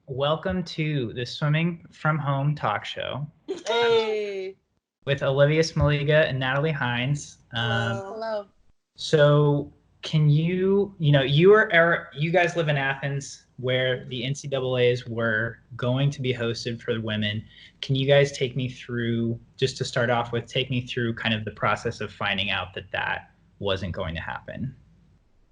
welcome to the Swimming from Home talk show Hey. with Olivia Smoliga and Natalie Hinds. Hello. So, can you guys live in Athens where the NCAAs were going to be hosted for the women. Can you guys take me through, just to start off with, take me through kind of the process of finding out that wasn't going to happen?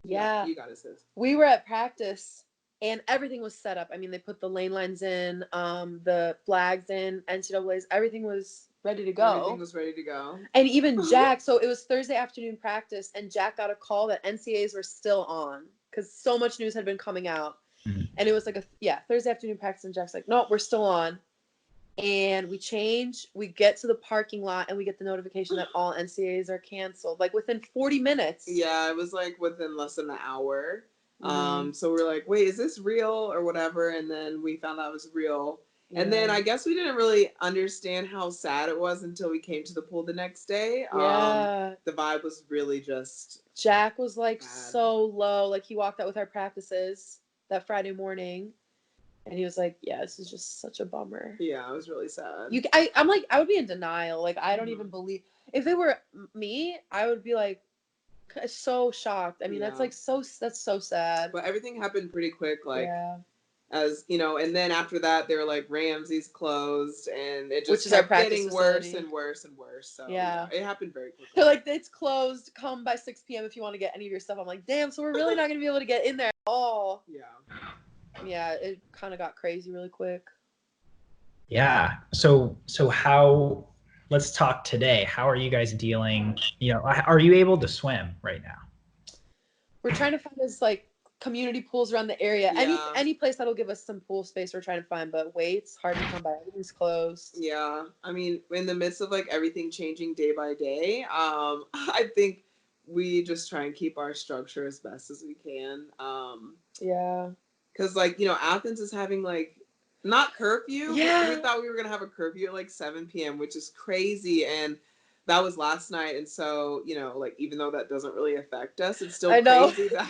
Yeah. You got it, sis. We were at practice and everything was set up. I mean, they put the lane lines in, the flags in, NCAAs, everything was ready to go. Everything was ready to go. And even Jack, so it was Thursday afternoon practice, and Jack got a call that NCAAs were still on because so much news had been coming out. Mm-hmm. And it was like Thursday afternoon practice, and Jack's like, no, we're still on. And we change, we get to the parking lot, and we get the notification that all NCAAs are canceled, like within 40 minutes. Yeah, it was like within less than an hour. Mm-hmm. So we're like, wait, is this real or whatever? And then we found out it was real. Yeah. And then I guess we didn't really understand how sad it was until we came to the pool the next day. Yeah. The vibe was really just... Jack was like bad. So low. Like he walked out with our practices that Friday morning. And he was like, yeah, this is just such a bummer. Yeah, it was really sad. I'm like, I would be in denial. Like, I don't even believe. If it were me, I would be like, so shocked. I mean, that's so sad. But everything happened pretty quick. Like, yeah. As you know, and then after that, they were like, Ramsey's closed, and it just Which is our kept practice getting facility. worse and worse and worse. So yeah, it happened very quickly. They're like, it's closed. Come by 6 p.m. if you want to get any of your stuff. I'm like, damn. So we're really not gonna be able to get in there at all. Yeah, it kind of got crazy really quick. Yeah. So how? Let's talk today. How are you guys dealing? Are you able to swim right now? We're trying to find this like community pools around the area. Yeah. Any place that'll give us some pool space we're trying to find, but weights hard to come by. Everything's closed. Yeah, I mean, in the midst of like everything changing day by day, I think we just try and keep our structure as best as we can. Yeah, because like Athens is having like not curfew. Yeah, we thought we were gonna have a curfew at like 7 p.m., which is crazy, and that was last night. And so like even though that doesn't really affect us, it's still crazy that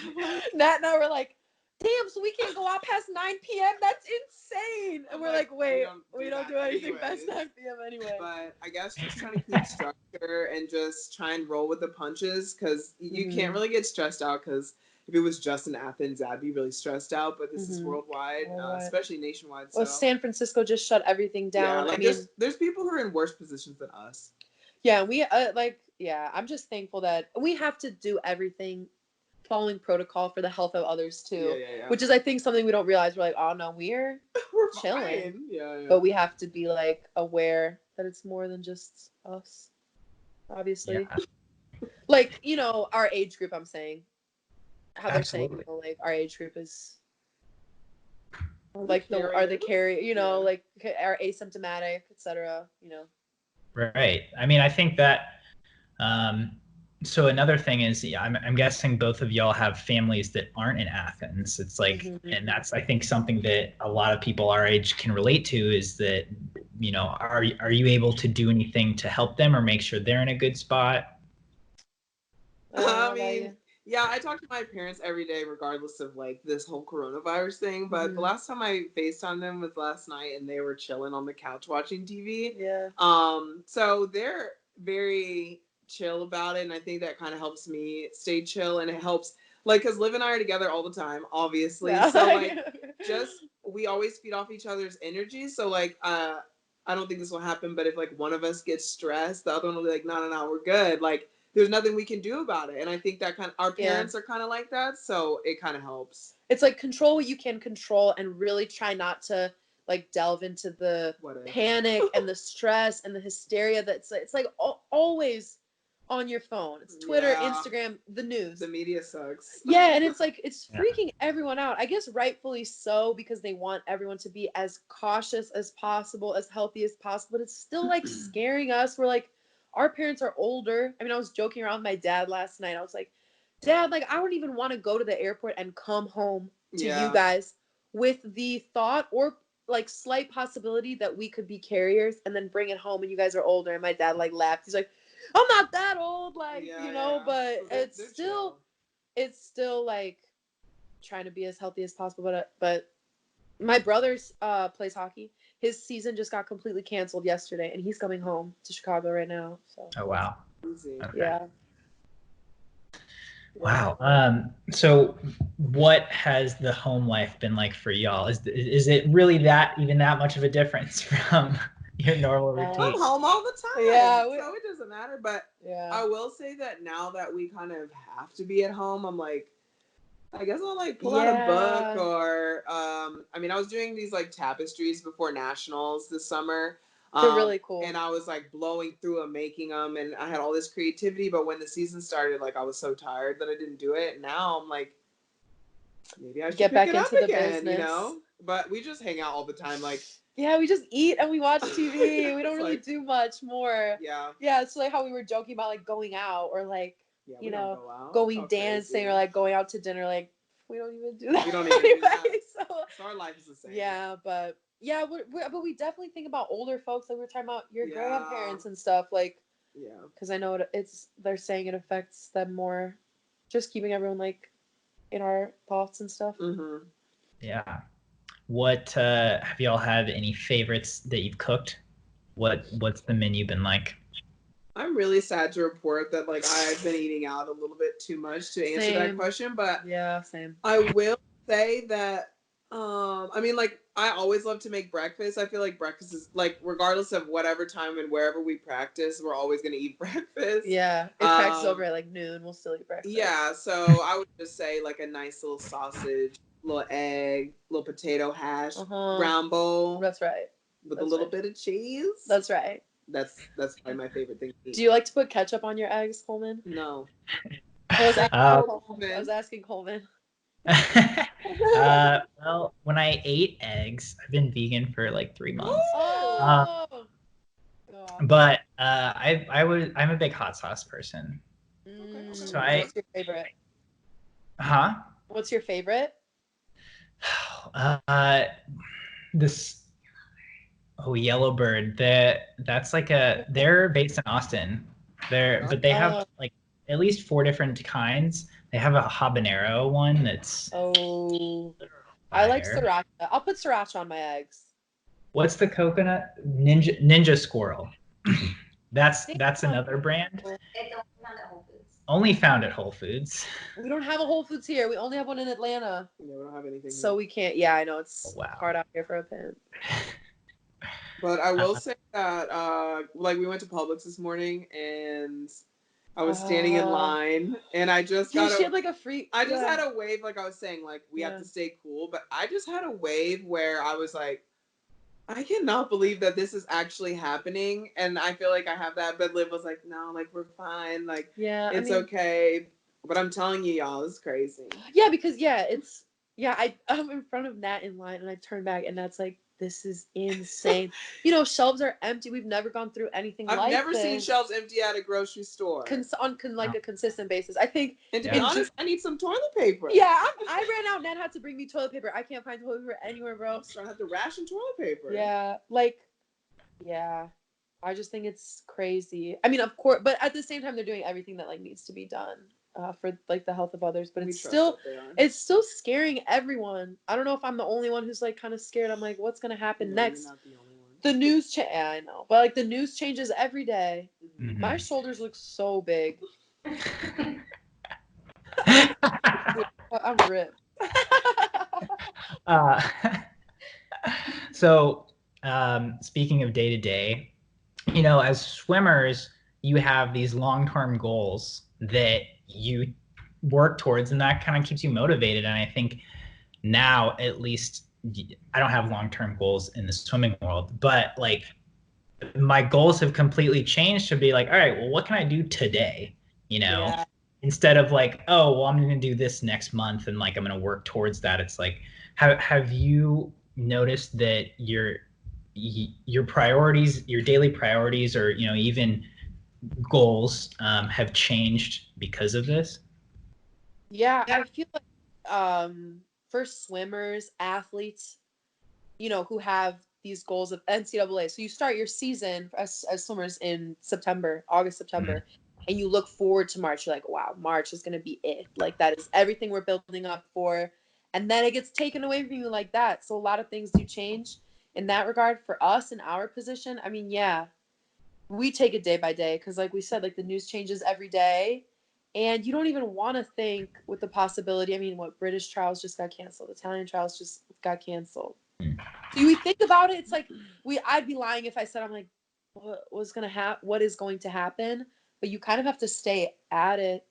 Nat and I were like, damn, so we can't go out past 9 p.m. That's insane. And we're like, wait, we don't do anything past 9 p.m. anyway. But I guess just trying to keep structure and just try and roll with the punches, because you can't really get stressed out, because if it was just in Athens, I'd be really stressed out. But this is worldwide, especially nationwide. Well, San Francisco just shut everything down. Yeah, like, I mean, there's people who are in worse positions than us. Yeah, we I'm just thankful that we have to do everything following protocol for the health of others too. Yeah. Which is, I think, something we don't realize. We're like, oh no, we're chilling. Fine. Yeah. But we have to be like aware that it's more than just us. Obviously, like our age group. I'm saying how they're saying like our age group is like the carrier. Like are asymptomatic, etc. Right. I mean, I think that. So another thing is, I'm guessing both of y'all have families that aren't in Athens. It's like, and that's, I think, something that a lot of people our age can relate to, is that, are you able to do anything to help them or make sure they're in a good spot? I mean, yeah, I talk to my parents every day, regardless of like this whole coronavirus thing. But the last time I FaceTimed them was last night, and they were chilling on the couch watching TV. Yeah. So they're very chill about it, and I think that kind of helps me stay chill, and it helps, like, because Liv and I are together all the time, obviously. Yeah. So like, we always feed off each other's energy. So like, I don't think this will happen, but if like one of us gets stressed, the other one will be like, no, we're good. Like, there's nothing we can do about it. And I think that our parents are kind of like that, so it kind of helps. It's like, control what you can control and really try not to like delve into the panic and the stress and the hysteria that's it's like always on your phone. It's Twitter, Instagram, the news. The media sucks. Yeah, and it's like it's freaking everyone out. I guess rightfully so, because they want everyone to be as cautious as possible, as healthy as possible. But it's still like scaring us. We're like, our parents are older. I mean, I was joking around with my dad last night. I was like, Dad, like, I don't even want to go to the airport and come home to you guys with the thought or like slight possibility that we could be carriers and then bring it home and you guys are older. And my dad like laughed. He's like, I'm not that old, like, but it's still like trying to be as healthy as possible. But My brother's plays hockey. His season just got completely canceled yesterday, and he's coming home to Chicago right now. So. Oh wow. Easy. Okay. Yeah. Wow. So what has the home life been like for y'all? Is it really that much of a difference from your normal routine? I'm home all the time. Yeah. So it doesn't matter. But yeah. I will say that now that we kind of have to be at home, I'm like, I guess I'll like pull out a book or I mean, I was doing these like tapestries before nationals this summer. They're really cool. And I was like blowing through them, making them, and I had all this creativity. But when the season started, like I was so tired that I didn't do it. Now I'm like, maybe I should get pick back it into up the again, business. you know? But we just hang out all the time, like. Yeah, we just eat and we watch TV. We don't really like, do much more. Yeah. Yeah, it's like how we were joking about like going out or like you know going dancing crazy. or like going out to dinner. Like we don't even do that. We don't even do that. So our life is the same. Yeah, but yeah, but we definitely think about older folks. Like we were talking about your grandparents and stuff. Like because I know they're saying it affects them more. Just keeping everyone like in our thoughts and stuff. Mm-hmm. Yeah. What have y'all had any favorites that you've cooked? What's the menu been like? I'm really sad to report that like I've been eating out a little bit too much to answer that question, but yeah, same. I will say that I mean like I always love to make breakfast. I feel like breakfast is like regardless of whatever time and wherever we practice, we're always gonna eat breakfast. Yeah. If practice over at like noon, we'll still eat breakfast. Yeah, so I would just say like a nice little sausage, little egg, little potato hash, brown bowl. That's right. With a little bit of cheese. That's right. That's probably my favorite thing to eat. Do you like to put ketchup on your eggs, Coleman? No. I was asking Coleman. Well, when I ate eggs, I've been vegan for like 3 months. But I'm a big hot sauce person. So what's your favorite? Huh? What's your favorite? Yellowbird. That's like they're based in Austin. But they have like at least 4 different kinds. They have a habanero one that's I like sriracha. I'll put sriracha on my eggs. What's the coconut? Ninja Squirrel. That's another brand. Only found at Whole Foods. We don't have a Whole Foods here. We only have one in Atlanta. Yeah, we don't have anything. So we can't. Yeah, I know it's hard out here for a pimp. But I will say that, like, we went to Publix this morning, and I was standing in line, and I just got she had like a free. I just had a wave, like I was saying, like we have to stay cool, but I just had a wave where I was like, I cannot believe that this is actually happening, and I feel like I have that. But Liv was like, no, like we're fine, like it's okay. But I'm telling you, y'all, it's crazy. Yeah, because I'm in front of Nat in line, and I turn back, and Nat's like, this is insane. You know, shelves are empty. We've never gone through anything like this. I've never seen shelves empty at a grocery store. On a consistent basis. I think. And to be honest, I need some toilet paper. Yeah, I ran out. Nat had to bring me toilet paper. I can't find toilet paper anywhere, bro. So I have to ration toilet paper. Yeah, I just think it's crazy. I mean, of course, but at the same time, they're doing everything that like needs to be done. For like the health of others, but it's still scaring everyone. I don't know if I'm the only one who's like kind of scared. I'm like, what's gonna happen next? You're not the only one. The news I know, but like the news changes every day. Mm-hmm. My shoulders look so big. I'm ripped. So speaking of day to day, you know, as swimmers, you have these long-term goals that you work towards, and that kind of keeps you motivated. And I think now, at least, I don't have long-term goals in the swimming world, but like my goals have completely changed to be like, all right, well, what can I do today? You know, instead of like, oh, well, I'm going to do this next month and like I'm going to work towards that. It's like, have you noticed that your priorities, your daily priorities, or you know, even goals have changed because of this? Yeah, I feel like for swimmers, athletes, you know, who have these goals of NCAA. So you start your season as swimmers in August, September, and you look forward to March. You're like, wow, March is going to be it. Like that is everything we're building up for. and then it gets taken away from you like that. So a lot of things do change in that regard for us in our position. I mean, yeah, we take it day by day because, like we said, like the news changes every day, and you don't even want to think with the possibility. I mean, what British trials just got canceled, Italian trials just got canceled. So you think about it, it's like I'd be lying if I said I'm like, what is going to happen? But you kind of have to stay at it.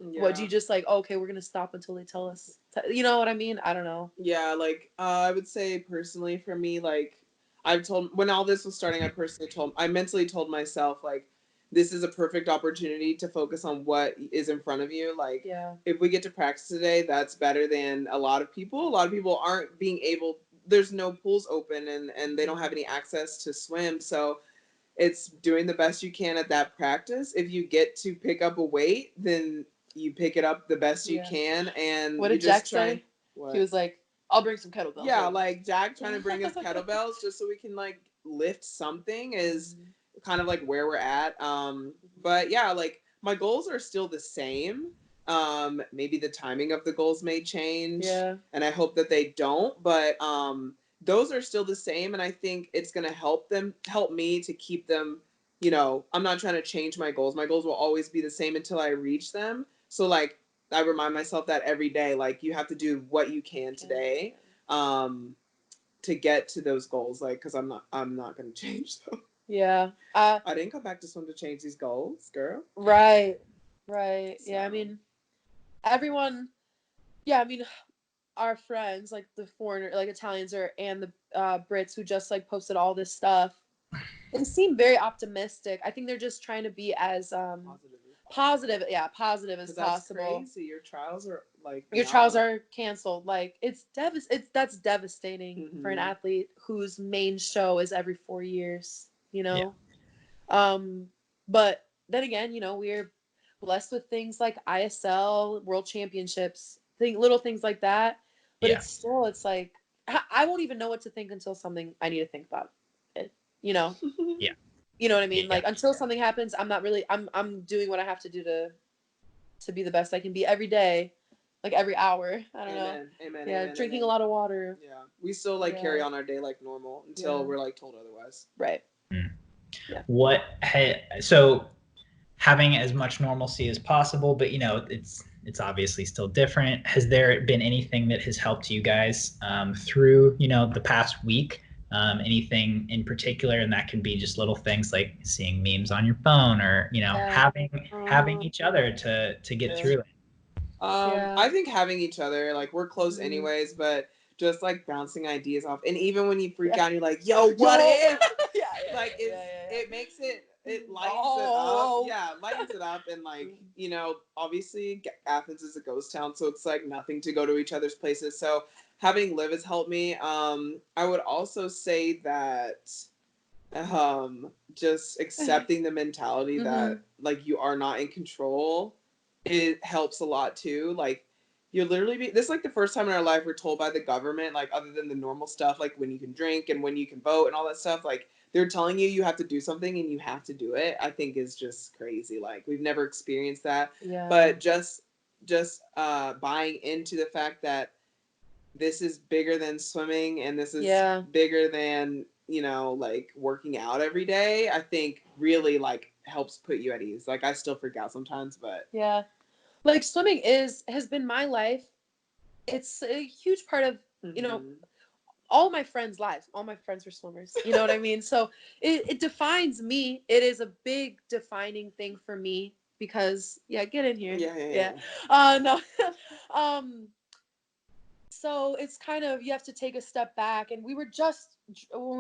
What do you just like? Okay, we're gonna stop until they tell us. You know what I mean? I don't know. Yeah, like I would say personally for me, like I've told when all this was starting, I mentally told myself like this is a perfect opportunity to focus on what is in front of you. Like if we get to practice today, that's better than a lot of people. A lot of people aren't being able. There's no pools open and they don't have any access to swim, so it's doing the best you can at that practice. If you get to pick up a weight, then you pick it up the best you can, and what you did Jack just try. say? He was like, I'll bring some kettlebells. Yeah, like Jack trying to bring his kettlebells just so we can like lift something is kind of like where we're at. But yeah, like my goals are still the same. Maybe the timing of the goals may change. Yeah. And I hope that they don't, but those are still the same, and I think it's gonna help me to keep them, you know, I'm not trying to change my goals. My goals will always be the same until I reach them. So like I remind myself that every day, like you have to do what you can today, to get to those goals. Like, cause I'm not gonna change them. Yeah. I didn't come back to swim to change these goals, girl. Right. Right. So. Yeah. I mean, everyone. Yeah. I mean, our friends, like the foreigner, like Italians and the Brits who just like posted all this stuff. They seem very optimistic. I think they're just trying to be as positive as possible. Crazy. Your trials are like trials are canceled. Like that's devastating for an athlete whose main show is every 4 years, you know. Yeah. But then again, you know, we're blessed with things like ISL, World Championships, little things like that. But it's like I won't even know what to think until something I need to think about it, you know. Yeah. You know what I mean? Like until something happens, I'm not really I'm doing what I have to do to be the best I can be every day, like every hour. I don't know. Amen. Yeah, amen, drinking amen. a lot of water. Yeah. We still like carry on our day like normal until we're like told otherwise. Right. Yeah. So having as much normalcy as possible, but you know, it's obviously still different. Has there been anything that has helped you guys through, you know, the past week? Anything in particular? And that can be just little things like seeing memes on your phone, or you know, having each other to get through it. I think having each other, like we're close anyways, but just like bouncing ideas off, and even when you freak out, you're like, "Yo, what if?" Like it makes it lightens it up. Yeah, lightens it up, and like you know, obviously Athens is a ghost town, so it's like nothing to go to each other's places. So having Liv has helped me. I would also say that just accepting the mentality that like you are not in control, it helps a lot too. Like you're literally this is like the first time in our life we're told by the government, like other than the normal stuff like when you can drink and when you can vote and all that stuff, like they're telling you have to do something and you have to do it. I think is just crazy. Like we've never experienced that. But just buying into the fact that this is bigger than swimming and this is bigger than, you know, like working out every day, I think really like helps put you at ease. Like I still freak out sometimes, but like swimming has been my life. It's a huge part of, you know, all my friends' lives. All my friends are swimmers. You know what I mean? So it defines me. It is a big defining thing for me because get in here. No. So it's kind of, you have to take a step back. And when we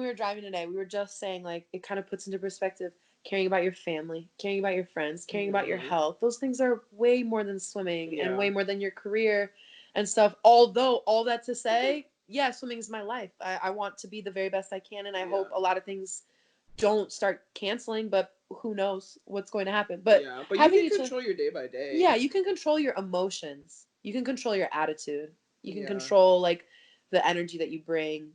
were driving today, we were just saying like, it kind of puts into perspective, caring about your family, caring about your friends, caring about your health. Those things are way more than swimming and way more than your career and stuff. Although all that to say, swimming is my life. I want to be the very best I can. And I hope a lot of things don't start canceling, but who knows what's going to happen. But you can control your day by day. Yeah, you can control your emotions. You can control your attitude. You can control like the energy that you bring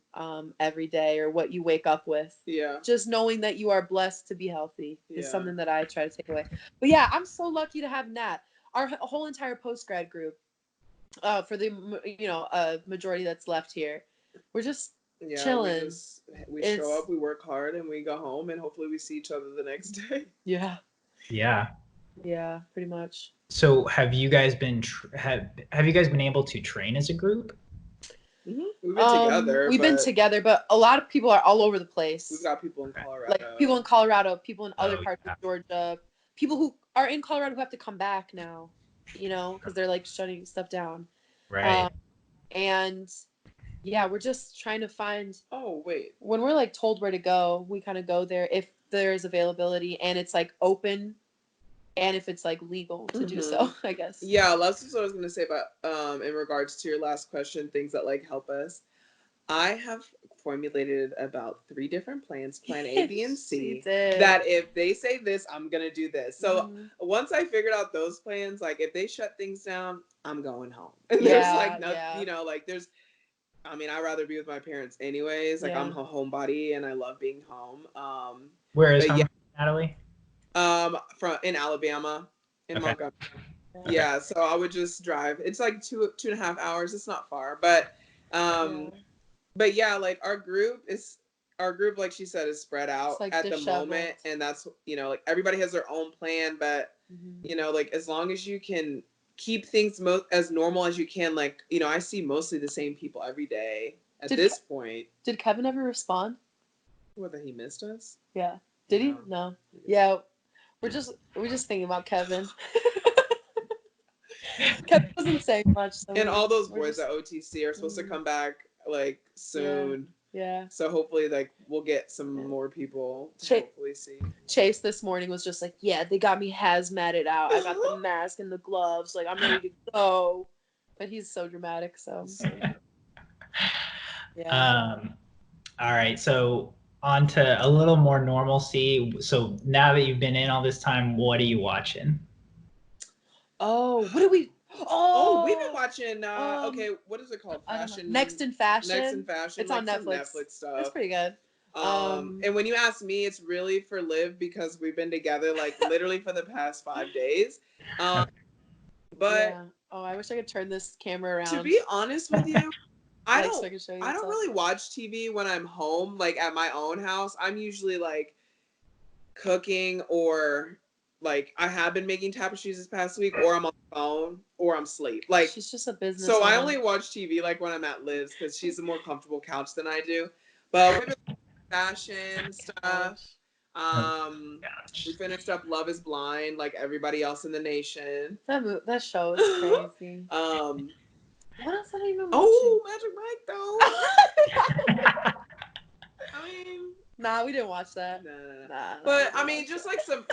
every day or what you wake up with. Just knowing that you are blessed to be healthy is something that I try to take away. But I'm so lucky to have Nat. Our whole entire post-grad group For the majority that's left here, we're just chilling. We show up, we work hard, and we go home, and hopefully we see each other the next day. Yeah. Yeah, pretty much. So have you guys been have you guys been able to train as a group? Mm-hmm. We've been together, but a lot of people are all over the place. We've got people in Colorado, like people in Colorado, people in other parts of Georgia, people who are in Colorado who have to come back now, because they're like shutting stuff down. Right. And yeah, we're just trying to find. Oh wait. When we're like told where to go, we kind of go there if there's availability and it's like open. And if it's like legal to do so, I guess. Yeah, that's what I was gonna say about in regards to your last question, things that like help us. I have formulated about 3 different plans, plan A, B, and C, that if they say this, I'm gonna do this. So once I figured out those plans, like if they shut things down, I'm going home. And there's like like there's I'd rather be with my parents anyways. Like I'm a homebody and I love being home. Where is home, Natalie? In Alabama, in Montgomery. Yeah, so I would just drive. It's like 2.5 hours. It's not far, but yeah, like our group, like she said, is spread out like at the moment, and that's like everybody has their own plan, but like as long as you can keep things as normal as you can, like I see mostly the same people every day at this point. Did Kevin ever respond? Whether he missed us? Yeah. Did he? No. Yeah. We're just thinking about Kevin. Kevin wasn't saying much. So and all those boys at OTC are supposed to come back like soon. Yeah. So hopefully like we'll get some more people to hopefully see. Chase this morning was just like, yeah, they got me hazmated out. I got the mask and the gloves. Like I'm ready to go. But he's so dramatic. So. Yeah. All right. So on to a little more normalcy. So now that you've been in all this time, what are you watching? Oh, what do we? We've been watching. What is it called? Fashion. Next in Fashion. It's like on Netflix. Stuff. It's pretty good. And when you ask me, it's really for Liv because we've been together like literally for the past 5 days. But I wish I could turn this camera around. To be honest with you, I don't really watch TV when I'm home, like at my own house. I'm usually like cooking or like I have been making tapestries this past week, or I'm on the phone, or I'm asleep. Like she's just a business. So I only watch TV like when I'm at Liv's because she's a more comfortable couch than I do. But we've been fashion stuff. We finished up Love Is Blind like everybody else in the nation. That show is crazy. What else have I even watching? Magic Mike though. Nah, we didn't watch that. Nah. But I mean, just like some,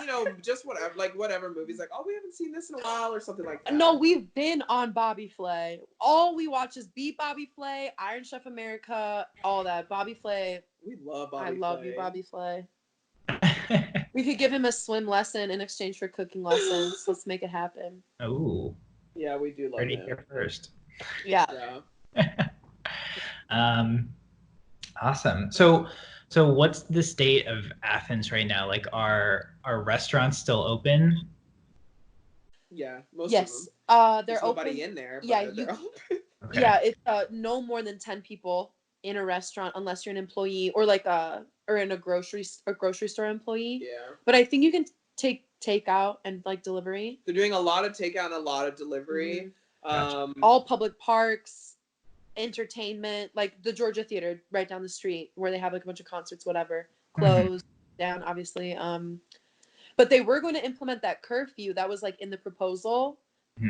just whatever movies. Like, we haven't seen this in a while, or something like that. No, we've been on Bobby Flay. All we watch is Beat Bobby Flay, Iron Chef America, all that. Bobby Flay. We love Bobby Flay. I love you, Bobby Flay. We could give him a swim lesson in exchange for cooking lessons. Let's make it happen. Oh. Yeah, we do love Ready him. here first. Yeah. Awesome. So what's the state of Athens right now? Like, are restaurants still open? Yeah, most of them. They're There's open. Nobody in there. But yeah, okay. Yeah, it's no more than 10 people in a restaurant unless you're an employee or like or in a grocery store employee. Yeah. But I think you can take takeout and like delivery. They're doing a lot of takeout and a lot of delivery. Gotcha. All public parks, entertainment, like the Georgia Theater right down the street where they have like a bunch of concerts, whatever, closed down, obviously. But they were going to implement that curfew that was like in the proposal.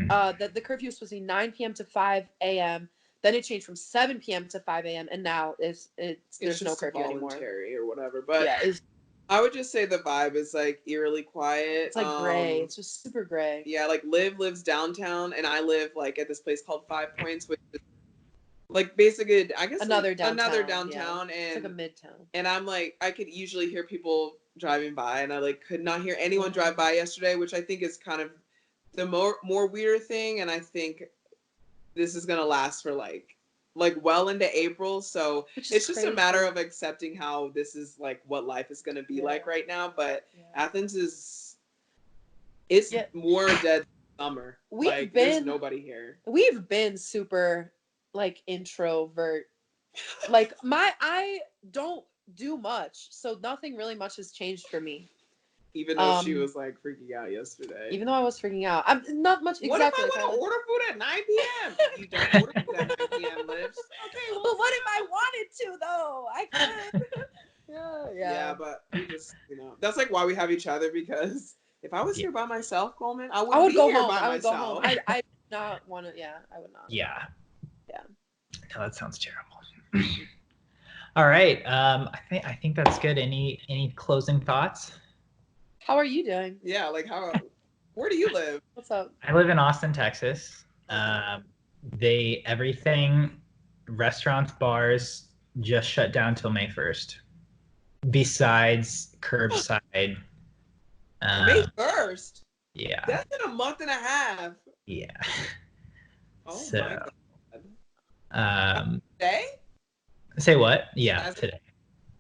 That the curfew was supposed to be 9 p.m. to 5 a.m. Then it changed from 7 p.m. to 5 a.m. and now there's no curfew anymore. Or whatever. But yeah, I would just say the vibe is like eerily quiet. It's like gray. It's just super gray. Yeah, like Liv lives downtown and I live like at this place called 5 Points, which is like basically I guess another downtown. Yeah. And it's like a midtown. And I'm like I could usually hear people driving by and I like could not hear anyone drive by yesterday, which I think is kind of the more weird thing, and I think this is gonna last for like well into April, so it's just crazy. A matter of accepting how this is like what life is gonna be like right now. But Athens is more dead summer. We've there's been nobody here. We've been super like introvert. Like I don't do much, so nothing really much has changed for me. Even though she was like freaking out yesterday. Even though I was freaking out, I'm not much. What Exactly. if I want to order food at 9 p.m.? You don't order food at 9 p.m., Lips. Okay, well, but what if I wanted to though? I could. Yeah, but we just, that's like why we have each other, because if I was here by myself, Coleman, I would go be here home. by I would myself. go home. I would not want to. Yeah, I would not. Yeah. Yeah. No, that sounds terrible. All right. I think that's good. Any closing thoughts? How are you doing? Yeah, like where do you live? What's up? I live in Austin, Texas. Everything, restaurants, bars, just shut down till May 1st. Besides curbside. May 1st? Yeah. That's in a month and a half. Yeah. Oh my God. Today? Say what? Yeah, today.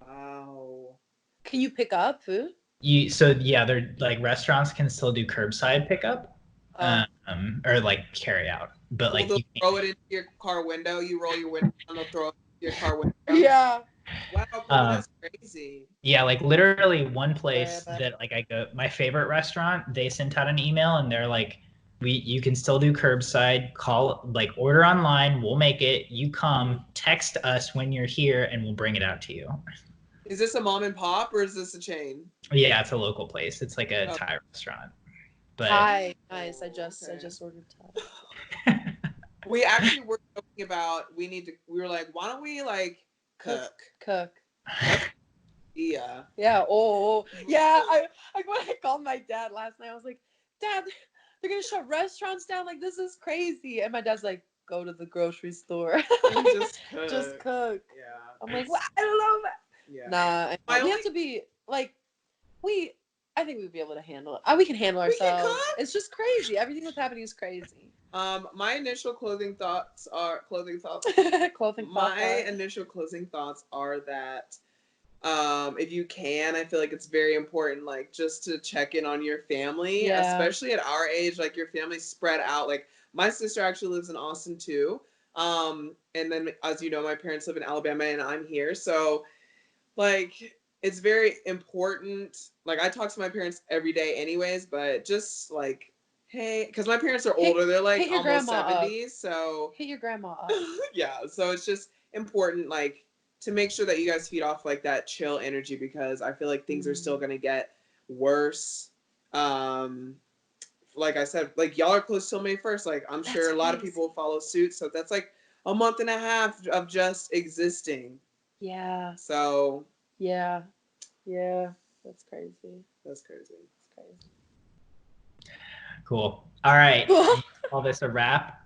Wow. Can you pick up food? They're like restaurants can still do curbside pickup, or like carry out, but like they'll you throw it into your car window. You roll your window and they'll throw it into your car window. Yeah. Wow, that's crazy. Yeah, like literally one place that like I go, my favorite restaurant, they sent out an email and they're like, you can still do curbside, call, like order online, we'll make it, you come, text us when you're here and we'll bring it out to you. Is this a mom and pop or is this a chain? Yeah, it's a local place. It's like a Thai restaurant. But Thai, nice. I just ordered Thai. We actually were talking about we were like, why don't we like cook? Yeah. Yeah. Oh, yeah. When I called my dad last night, I was like, Dad, they're gonna shut restaurants down. Like, this is crazy. And my dad's like, go to the grocery store. And just cook. Yeah. I'm like, well, I don't know. Yeah. Nah, we have to be like, I think we'd be able to handle it. We can handle ourselves. We can cook? It's just crazy. Everything that's happening is crazy. My initial clothing thoughts are initial closing thoughts are that if you can, I feel like it's very important, like just to check in on your family, especially at our age, like your family's spread out. Like my sister actually lives in Austin too. And then as you know, my parents live in Alabama and I'm here. So like, it's very important. Like I talk to my parents every day anyways, but just like, hey, because my parents are older. They're like almost 70s. So hit your grandma up. Yeah. So it's just important, like, to make sure that you guys feed off like that chill energy, because I feel like things are still gonna get worse. Like I said, like y'all are close till May 1st. Like I'm sure a lot of people will follow suit. So that's like a month and a half of just existing. Yeah. So yeah. That's crazy. That's crazy. Cool. All right. Call this a wrap.